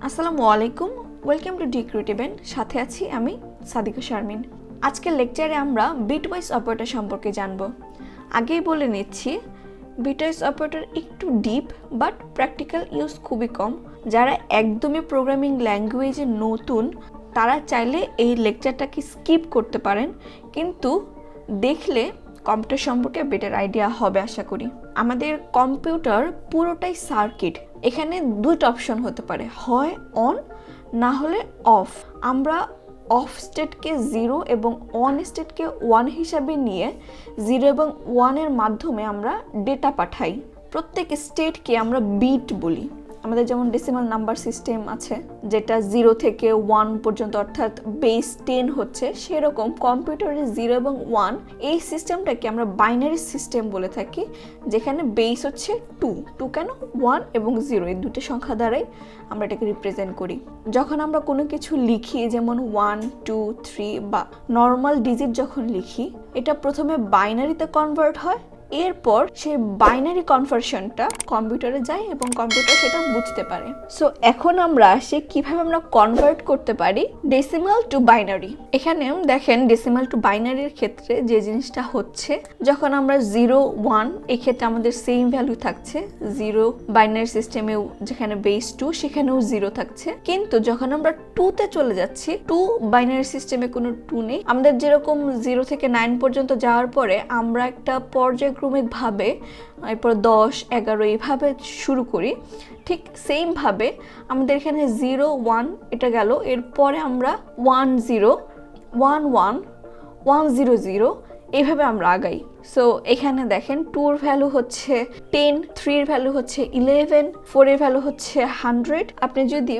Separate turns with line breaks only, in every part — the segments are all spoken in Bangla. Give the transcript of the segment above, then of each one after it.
আসসালামু আলাইকুম, ওয়েলকাম টু DeCreativen। সাথে আছি আমি সাদিকা শারমিন। আজকের লেকচারে আমরা বিটওয়াইজ অপারেটর সম্পর্কে জানব। আগেই বলে নিচ্ছি, বিটওয়াইজ অপারেটর একটু ডিপ বাট প্র্যাকটিক্যাল ইউজ খুবই কম। যারা একদমই প্রোগ্রামিং ল্যাঙ্গুয়েজে নতুন তারা চাইলে এই লেকচারটাকে স্কিপ করতে পারেন, কিন্তু দেখলে কম্পিউটার সম্পর্কে বেটার আইডিয়া হবে আশা করি। আমাদের কম্পিউটার পুরোটাই সার্কিট। এখানে দুটো অপশন হতে পারে, হয় অন না হলে অফ। আমরা অফ স্টেটকে 0 এবং অন স্টেটকে 1 হিসাবে নিয়ে 0 এবং 1-এর মাধ্যমে আমরা ডেটা পাঠাই। প্রত্যেক স্টেটকে আমরা বিট বলি। আমাদের যেমন ডেসিমাল নাম্বার সিস্টেম আছে, যেটা 0 থেকে 1 পর্যন্ত, অর্থাৎ বেস 10 হচ্ছে, সেরকম কম্পিউটারে 0 এবং 1 এই সিস্টেমটাকে আমরা বাইনারি সিস্টেম বলে থাকি, যেখানে বেস হচ্ছে 2 কেন 1 এবং 0 এই দুটো সংখ্যা দ্বারাই আমরা এটাকে রিপ্রেজেন্ট করি। যখন আমরা কোনো কিছু লিখি, যেমন 1, 2, 3 বা নর্মাল ডিজিট যখন লিখি, এটা প্রথমে বাইনারিতে কনভার্ট হয়, এরপর সেই বাইনারি কনভার্সনটা কম্পিউটারে যায় এবং কম্পিউটার সেটা বুঝতে পারে। সো এখন আমরা আসি কিভাবে আমরা কনভার্ট করতে পারি ডেসিমাল টু বাইনারি। এখানে দেখেন ডেসিমাল টু বাইনারির ক্ষেত্রে যে জিনিসটা হচ্ছে, যখন আমরা 0, 1 এই ক্ষেত্রে আমাদের সেম ভ্যালু থাকছে। 0 বাইনারি সিস্টেমেও যেখানে বেস 2 সেখানেও 0 থাকছে, কিন্তু যখন আমরা 2-তে চলে যাচ্ছি, 2 বাইনারি সিস্টেমে কোনো 2 নেই। আমাদের যেরকম 0 থেকে 9 পর্যন্ত যাওয়ার পরে আমরা একটা পর্যায়ক্রমিকভাবে এরপর 10, 11 এইভাবে শুরু করি, ঠিক সেমভাবে আমাদের এখানে 0, 1 এটা গেল, এরপরে আমরা 1, 0, 1, 1, 1, 0, 0 এইভাবে আমরা আগাই। সো এখানে দেখেন 2-এর ভ্যালু হচ্ছে 10, 3-এর ভ্যালু হচ্ছে 11, 4-এর ভ্যালু হচ্ছে 100। আপনি যদি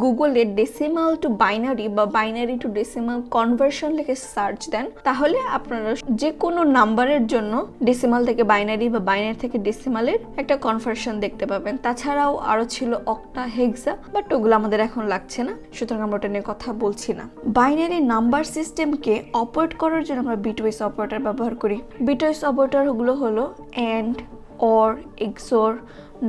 গুগলে ডেসিমাল টু বাইনারি বা বাইনারি টু ডেসিমাল কনভার্সন লিখে সার্চ দেন, তাহলে আপনারা যে কোনো নাম্বারের জন্য ডেসিমাল থেকে বাইনারি বা বাইনারি থেকে ডেসিমালের একটা কনভার্সন দেখতে পাবেন। তাছাড়াও আরও ছিল অক্টা, হেক্সা, বাট ওগুলো আমাদের এখন লাগছে না, সুতরাং আমরা ওটা নিয়ে কথা বলছি না। বাইনারি নাম্বার সিস্টেমকে অপারেট করার জন্য আমরা বিটওয়াইজ অপারেটর ব্যবহার করি। বিটওয়াইজ অপারেটরগুলো হলো and, or, XOR,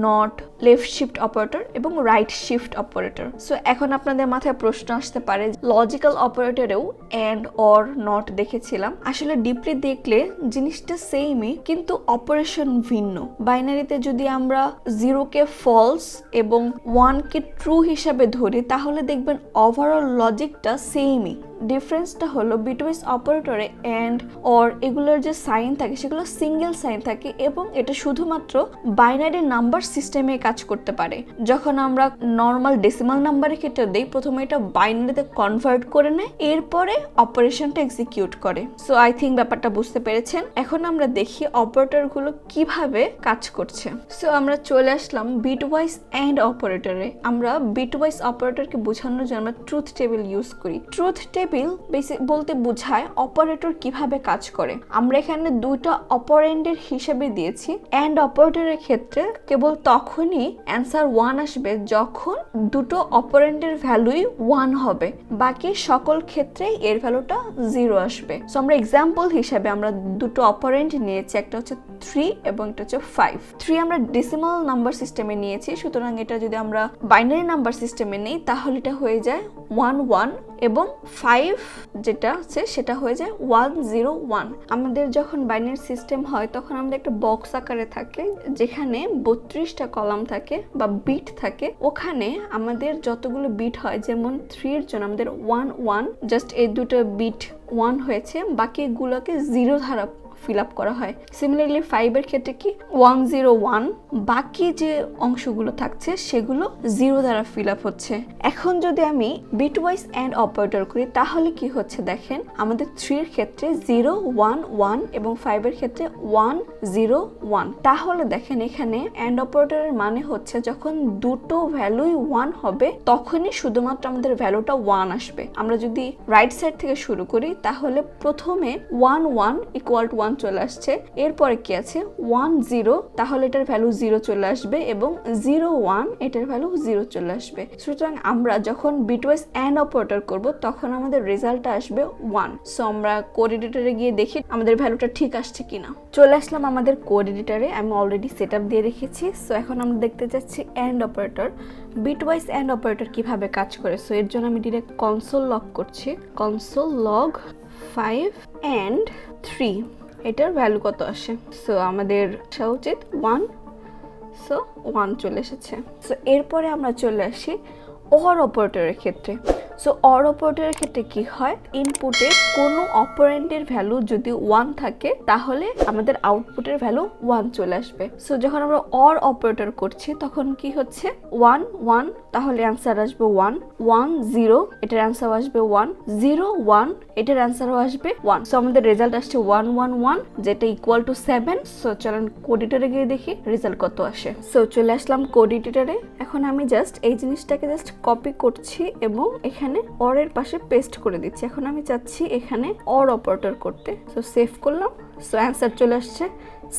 not, left shift operator এবং রাইট শিফট অপারেটর। সো এখন আপনাদের মাথায় প্রশ্ন আসতে পারে, লজিক্যাল অপারেটরেও এন্ড, অর, নট দেখেছিলাম। আসলে ডিপলি দেখলে জিনিসটা সেমই, কিন্তু অপারেশন ভিন্ন। বাইনারিতে যদি আমরা 0-কে ফলস এবং 1-কে ট্রু হিসাবে ধরি, তাহলে দেখবেন ওভারঅল লজিকটা সেমই। ডিফারেন্সটা হলো বিটওয়াইজ অপারেটরে এন্ড, অর এগুলোর যে সাইন থাকে সেগুলো সিঙ্গেল সাইন থাকে এবং এটা শুধুমাত্র বাইনারি নাম্বার সিস্টেমে কাজ করতে পারে। যখন আমরা নর্মাল ডেসিমাল নাম্বারের ক্ষেত্রে দেই, প্রথমে এটা বাইনারিতে কনভার্ট করে নেয়, এরপরে অপারেশনটা এক্সিকিউট করে। সো আই থিঙ্ক ব্যাপারটা বুঝতে পেরেছেন। এখন আমরা দেখি অপারেটরগুলো কিভাবে কাজ করছে। সো আমরা চলে আসলাম বিটওয়াইজ এন্ড অপারেটরে। আমরা বিটওয়াইজ অপারেটরকে বোঝানোর জন্য আমরা ট্রুথ টেবিল ইউজ করি। ট্রুথ টেবিল বলতে বোঝায় অপারেটর কিভাবে কাজ করে। আমরা এখানে দুইটা অপারেন্ডের হিসেবে দিয়েছি। এন্ড অপারেটরের ক্ষেত্রে কেবল তখনই অ্যান্সার 1 আসবে যখন দুটো অপারেন্ডের ভ্যালুই 1 হবে, বাকি সকল ক্ষেত্রেই এর ভ্যালুটা 0 আসবে। সো আমরা এক্সাম্পল হিসেবে আমরা দুটো অপারেন্ড নিয়েছি, একটা হচ্ছে 3 এবং একটা হচ্ছে 5। 3 আমরা ডেসিমাল নাম্বার সিস্টেমে নিয়েছি, সুতরাং এটা যদি আমরা বাইনারি নাম্বার সিস্টেমে নেই তাহলে এটা হয়ে যায় 1, 1 এবং 5 যেটা আছে সেটা হয়ে যায় 1, 0, 1। আমাদের যখন বাইনারি সিস্টেম হয় তখন আমাদের একটা বক্স আকারে থাকে, যেখানে 32টা কলাম থাকে বা বিট থাকে। ওখানে আমাদের যতগুলো বিট হয়, যেমন 3-এর জন্য আমাদের 1, 1, জাস্ট এই দুটো বিট 1 হয়েছে, বাকিগুলোকে 0 দ্বারা ফিল আপ করা হয়। সিমিলারলি 5-এর ক্ষেত্রে কি 1, 0, 1, বাকি যে অংশগুলো থাকছে সেগুলো 0 দ্বারা ফিল আপ হচ্ছে। এখন যদি আমি বিটওয়াইজ এন্ড অপারেটর করি তাহলে কি হচ্ছে দেখেন, আমাদের 3-এর ক্ষেত্রে 0, 1, 1 এবং 5-এর ক্ষেত্রে 1, 0, 1। তাহলে দেখেন এখানে এন্ড অপারেটরের মানে হচ্ছে যখন দুটো ভ্যালুই 1 হবে তখনই শুধুমাত্র আমাদের ভ্যালুটা 1 আসবে। আমরা যদি রাইট সাইড থেকে শুরু করি তাহলে প্রথমে 1, 1 = 1 1 চলে আসছে। এরপরে কি আছে 1 0, তাহলে এটার ভ্যালু 0 চলে আসবে এবং 0 1 এটার ভ্যালু 0 চলে আসবে। সুতরাং আমরা যখন বিটওয়াইজ এন্ড অপারেটর করব তখন আমাদের রেজাল্টটা আসবে 1। সো আমরা কোড এডিটরে গিয়ে দেখি আমাদের ভ্যালুটা ঠিক আসছে কিনা। চলে আসলাম আমাদের কোড এডিটরে, আমি অলরেডি সেটআপ দিয়ে রেখেছি। সো এখন আমরা দেখতে যাচ্ছি and operator, bitwise and operator কিভাবে কাজ করে। সো এর জন্য আমি ডিরেক্ট কনসোল লগ করছি, কনসোল লগ 5 and 3, এটার ভ্যালু কত আসে। সো আমাদের আসা উচিত 1, সো 1 চলে এসেছে। সো এরপরে আমরা চলে আসি অর অপারেটরের ক্ষেত্রে। সো অর অপারেটরের ক্ষেত্রে কি হয়, ইনপুটে কোনো অপারেন্ডের ভ্যালু যদি 1 থাকে তাহলে আমাদের আউটপুটের ভ্যালু 1 চলে আসবে। সো যখন আমরা অর অপারেটর করছি তখন কি হচ্ছে 1 1, তাহলে অ্যান্সার আসবে 1 1 0, এটার অ্যান্সার আসবে 1 0 1, এটার অ্যান্সারও আসবে 1। সো আমাদের রেজাল্ট আসছে 1 1 1, যেটা ইকুয়াল টু 7। সো চলুন কোড এডিটরে গিয়ে দেখি রেজাল্ট কত আসে। সো চলে আসলাম কোড এডিটরে। এখন আমি জাস্ট এই জিনিসটাকে জাস্ট কপি করছি এবং এখানে অর এর পাশে পেস্ট করে দিচ্ছি। এখন আমি চাচ্ছি এখানে অর অপারেটর করতে। সো সেভ করলাম। সো অ্যান্সার চলে আসছে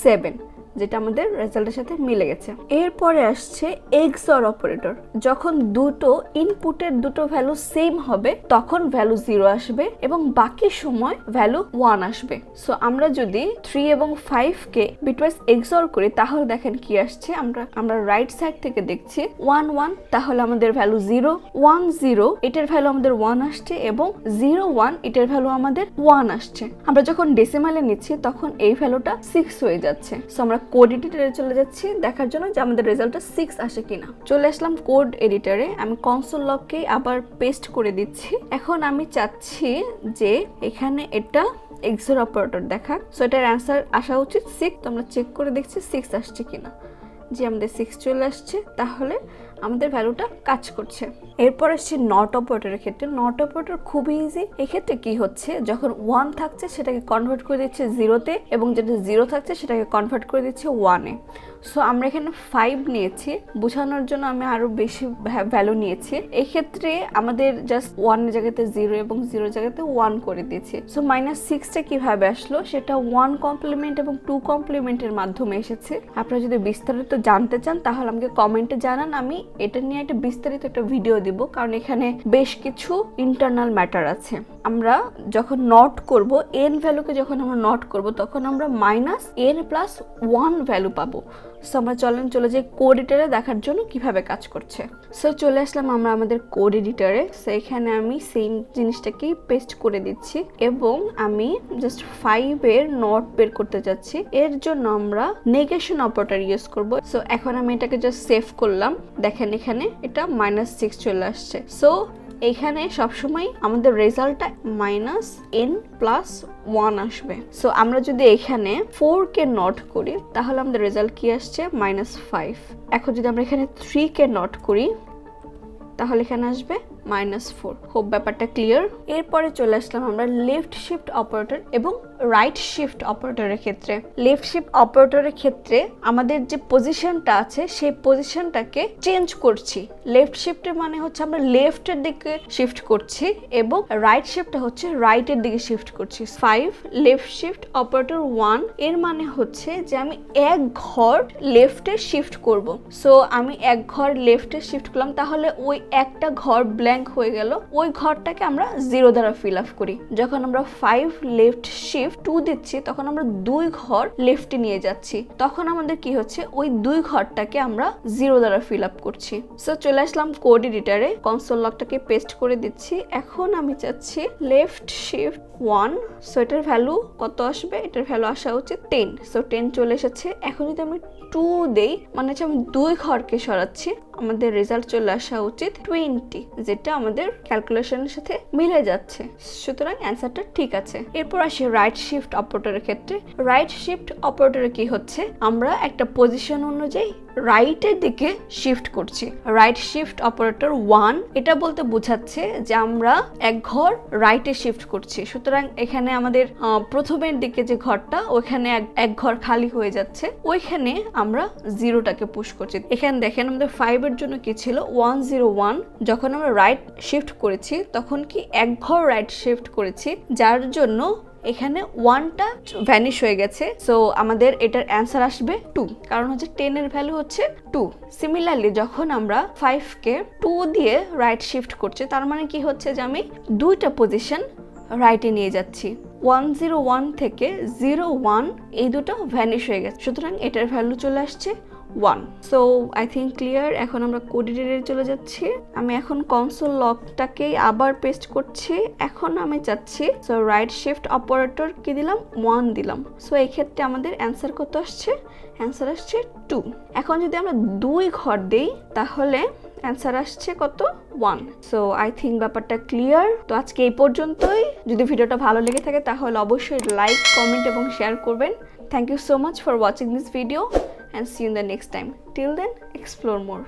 7, যেটা আমাদের রেজাল্টের সাথে মিলে গেছে। এরপরে আসছে এক্সঅর অপারেটর। যখন দুটো ইনপুটের দুটো ভ্যালু সেম হবে তখন ভ্যালু 0 আসবে এবং বাকি সময় ভ্যালু 1 আসবে। সো আমরা যদি 3 এবং 5 কে বিটওয়াইজ এক্সঅর করি তাহলে দেখেন কি আসছে। আমরা রাইট সাইড থেকে দেখছি 1 1, তাহলে আমাদের ভ্যালু 0 1 0, এটার ভ্যালু আমাদের 1 আসছে এবং 0 1, এটার ভ্যালু আমাদের 1 আসছে। আমরা যখন ডেসিমালে নিচ্ছি তখন এই ভ্যালুটা 6 হয়ে যাচ্ছে। সো আমরা কোড এডিটরে চলে যাচ্ছি দেখার জন্য যে আমাদের রেজাল্টটা 6 আসে কিনা। চলে আসলাম কোড এডিটরে, আমি কনসোল লগকে আবার পেস্ট করে দিচ্ছি। এখন আমি চাচ্ছি যে এখানে এটা এক্সঅর অপারেটর দেখা। সো এটার অ্যান্সার আসা উচিত 6। তো আমরা চেক করে দেখছি 6 আসছে কিনা। যে আমাদের 6 চলে আসছে, তাহলে আমাদের ভ্যালুটা কাজ করছে। এরপর আসছে নট অপারেটরের ক্ষেত্রে। নট অপারেটর খুবই ইজি। এক্ষেত্রে কি হচ্ছে, যখন 1 থাকছে সেটাকে কনভার্ট করে দিচ্ছে 0-তে এবং যেটা 0 থাকছে সেটাকে কনভার্ট করে দিচ্ছে 1-এ। সো আমরা এখানে 5 নিয়েছি, বোঝানোর জন্য আমি আরো বেশি ভ্যালু নিয়েছি। এক্ষেত্রে আমাদের জাস্ট 1 এর জায়গাতে 0 এবং 0 এর জায়গাতে 1 করে দিয়েছি। সো -6টা কিভাবে আসলো, সেটা 1 কমপ্লিমেন্ট এবং 2 কমপ্লিমেন্টের মাধ্যমে এসেছে। আপনারা যদি বিস্তারিত জানতে চান তাহলে আমাকে কমেন্টে জানান, আমি এটা নিয়ে একটা বিস্তারিত একটা ভিডিও দিব, কারণ এখানে বেশ কিছু ইন্টারনাল ম্যাটার আছে। আমরা যখন নট করব, n ভ্যালুকে যখন আমরা নট করব তখন আমরা -n+1 ভ্যালু পাবো। সো আমরা চলে যাই কোড এডিটরে দেখার জন্য কিভাবে কাজ করছে। সো চলে আসলাম আমরা আমাদের কোড এডিটরে। সো এখানে আমি সেম জিনিসটাকেই পেস্ট করে দিচ্ছি এবং আমি জাস্ট 5 এর নট বের করতে যাচ্ছি। এর জন্য আমরা নেগেশন অপারেটর ইউজ করব। সো এখন আমি এটাকে জাস্ট সেভ করলাম। দেখেন এখানে এটা -6 চলে আসছে। সো এখানে সবসময় আমাদের রেজাল্টটা -n+1 আসবে। সো আমরা যদি এখানে 4 কে নট করি তাহলে আমাদের রেজাল্ট কি আসছে -5। এখন যদি আমরা এখানে 3 কে নট করি তাহলে এখানে আসবে -4। হোপ ব্যাপারটা ক্লিয়ার। এরপরে চলে আসলাম আমরা লেফট শিফট অপারেটর এবং রাইট শিফট অপারেটরের ক্ষেত্রে। লেফট শিফট অপারেটরের ক্ষেত্রে আমাদের যে পজিশনটা আছে সেই পজিশনটাকে চেঞ্জ করছি। লেফট শিফটের মানে হচ্ছে আমরা লেফটের দিকে শিফট করছি এবং রাইট শিফটটা হচ্ছে রাইটের দিকে শিফট করছি। 5 লেফট শিফট অপারেটর 1 এর মানে হচ্ছে যে আমি এক ঘর লেফটে শিফট করব। সো আমি এক ঘর লেফটে শিফট করলাম, তাহলে ওই একটা ঘর ব্ল্যাঙ্ক হয়ে গেল, ওই ঘরটাকে আমরা 0 দ্বারা ফিল আপ করি। যখন আমরা 5 লেফট শিফট 2 দিচ্ছি তখন আমরা 2 ঘর লেফটে নিয়ে যাচ্ছি, তখন আমাদের কি হচ্ছে, ওই 2 ঘরটাকে আমরা 0 দ্বারা ফিল আপ করছি। সো চলে আসলাম কোড এডিটরে, কনসোল লগটাকে পেস্ট করে দিচ্ছি। এখন আমি চাচ্ছি লেফট শিফট 1। সো এটার ভ্যালু কত আসবে, এটার ভ্যালু আসা উচিত 10। সো 10 চলে এসেছে। এখন যদি আমি 2 দেই মানে হচ্ছে আমি 2 ঘরকে সরাচ্ছি, আমাদের রেজাল্ট চলে আসা উচিত 20, যেটা আমাদের ক্যালকুলেশনের সাথে মিলে যাচ্ছে। সুতরাং অ্যান্সারটা ঠিক আছে। এরপর আসি রাইট শিফট অপারেটরের ক্ষেত্রে। রাইট শিফট অপারেটরে কি হচ্ছে, আমরা একটা পজিশন অনুযায়ী রাইটের দিকে শিফট করছি। রাইট শিফট অপারেটর 1 এটা বলতে বোঝাচ্ছে যে আমরা এক ঘর রাইটে শিফট করছি। সুতরাং এখানে আমাদের প্রথমের দিকে যে ঘরটা ওইখানে এক ঘর খালি হয়ে যাচ্ছে, ওইখানে আমরা 0টাকে পুশ করছি। এখানে দেখেন আমাদের 5 এর জন্য কি ছিল 101, যখন আমরা রাইট শিফট করেছি তখন কি এক ঘর রাইট শিফট করেছি, যার জন্য এখানে 1টা ভ্যানিশ হয়ে গেছে, সো আমাদের এটার অ্যান্সার আসবে 2, কারণ হচ্ছে 10 এর ভ্যালু হচ্ছে 2। সিমিলারলি যখন আমরা 5কে 2 দিয়ে রাইট শিফট করছি, তার মানে কি হচ্ছে যে আমি 2টা পজিশন রাইটে নিয়ে যাচ্ছি। 101 থেকে 01 এই দুটো ভ্যানিশ হয়ে গেছে, সুতরাং এটার ভ্যালু চলে আসছে 1। So I think clear. এখন আমরা কোড এডিটরে চলে যাচ্ছি। আমি এখন কনসোল লগটাকে আবার পেস্ট করছি। এখন আমি চাচ্ছি সো রাইট শিফট অপারেটর কি দিলাম, 1 দিলাম। সো এই ক্ষেত্রে আমাদের অ্যান্সার কত আসছে, অ্যান্সার আসছে 2। এখন যদি আমরা 2 ঘর দেই তাহলে অ্যান্সার আসছে কত, 1। সো আই থিঙ্ক ব্যাপারটা ক্লিয়ার। তো আজকে এই পর্যন্তই। যদি ভিডিওটা ভালো লেগে থাকে তাহলে অবশ্যই লাইক, কমেন্ট এবং শেয়ার করবেন। Thank you so much for watching this video and see you in the next time. Till then, explore more.